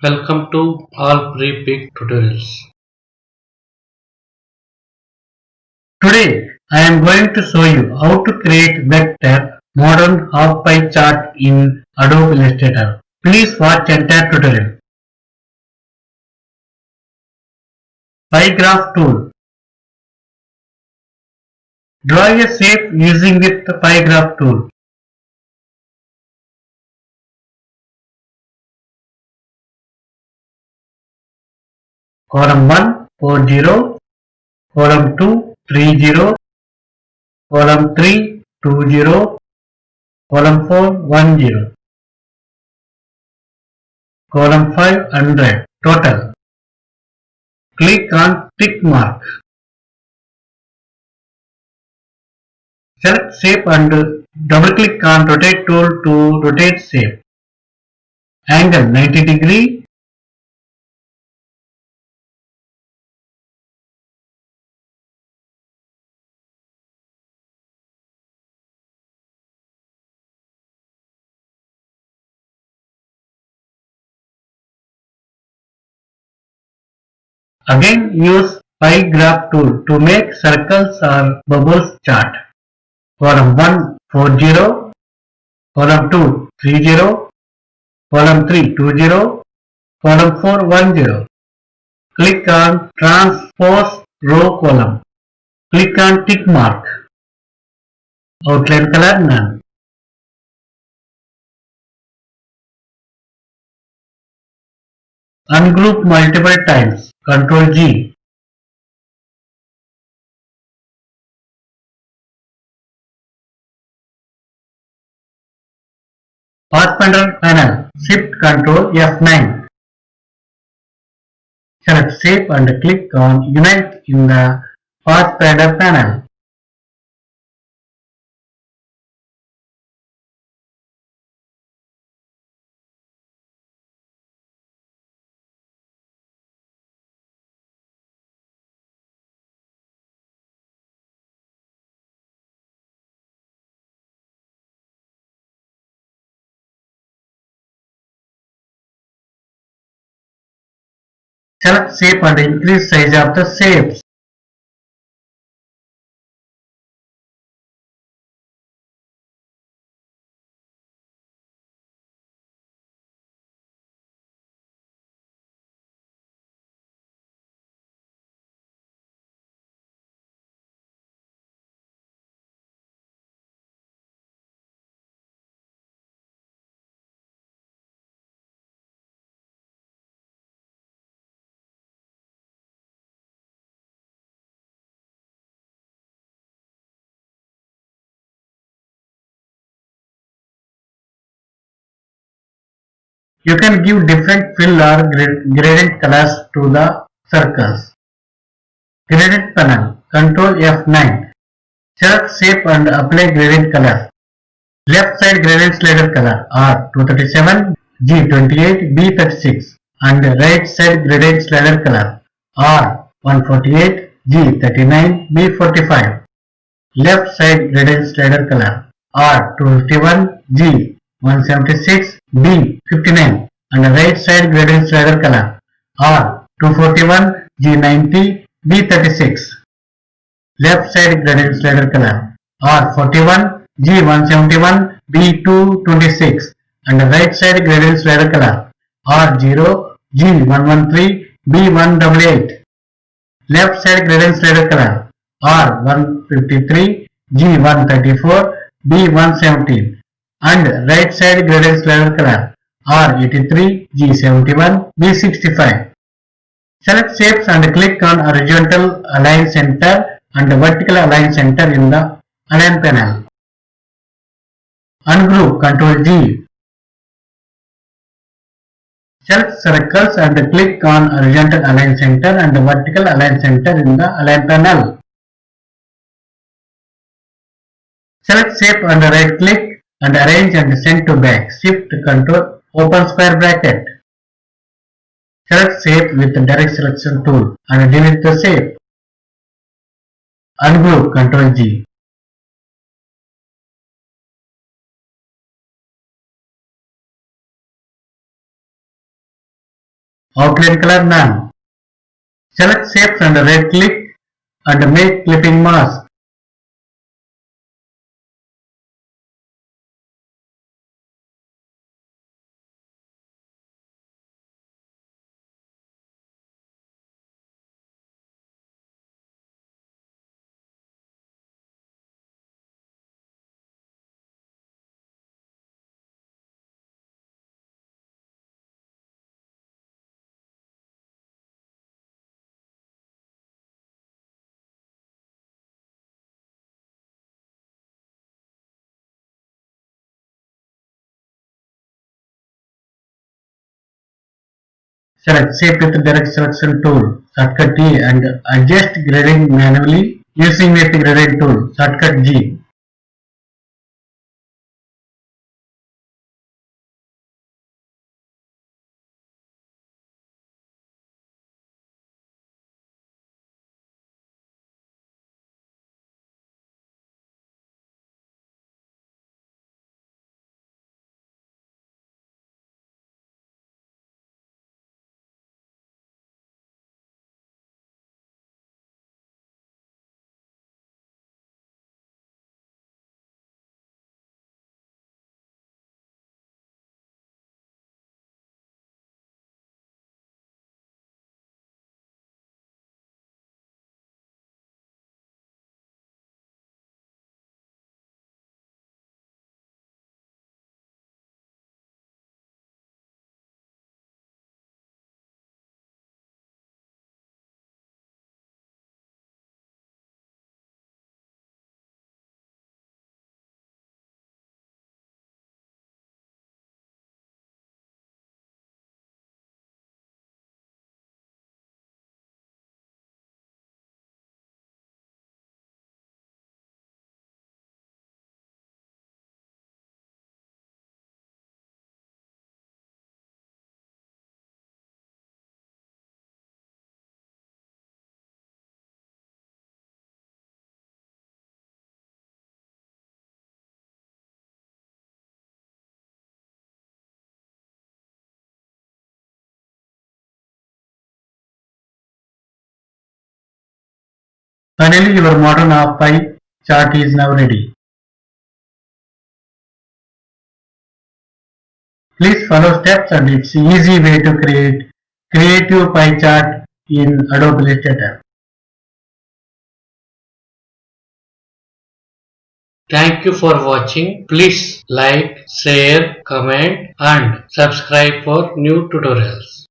Welcome to all pre-pick tutorials. Today I am going to show you how to create vector modern half pie chart in Adobe Illustrator. Please watch entire tutorial. Pie graph tool. Draw a shape using with the pie graph tool. Column 1 40, column 2 30, column 3 20, column 4 10, column 5 100 total. Click on tick mark. Select shape and double click on rotate tool to rotate shape. Angle 90 degree. Again use pie graph tool to make circles or bubbles chart. Column 1 40, column 2 30, column 3 20, column 4 10. Click on transpose row column. Click on tick mark. Outline color none. Ungroup multiple times. Ctrl G. Pathfinder panel. Shift Ctrl F9. Select shape and click on Unite in the Pathfinder panel. Select shape and increase size of the shapes. You can give different fill or gradient colors to the circles. Gradient panel. Ctrl F9. Select shape and apply gradient color. Left side gradient slider color R237, G28, B36 and right side gradient slider color R148, G39, B45. Left side gradient slider color R251, G176, B59 and right side gradient slider color R241, G90, B36. Left side gradient slider color R41, G171, B226 and right side gradient slider color R0, G113, B188. Left side gradient slider color R153, G134, B117 and right side gradient slider color R83, G71, B65. Select shapes and click on horizontal align center and vertical align center in the align panel. Ungroup Ctrl G. Select circles and click on horizontal align center and vertical align center in the align panel. Select shape and right click and arrange and send to back. Shift Ctrl open square bracket. Select shape with the direct selection tool and delete the shape. Ungroup Ctrl G. Outline color none. Select shapes and right click and make clipping mask. Select shape with direct selection tool, shortcut T, and adjust grading manually using with gradient tool, shortcut G. Finally, your modern pie chart is now ready. Please follow steps and it's easy way to create your pie chart in Adobe Illustrator. Thank you for watching. Please like, share, comment and subscribe for new tutorials.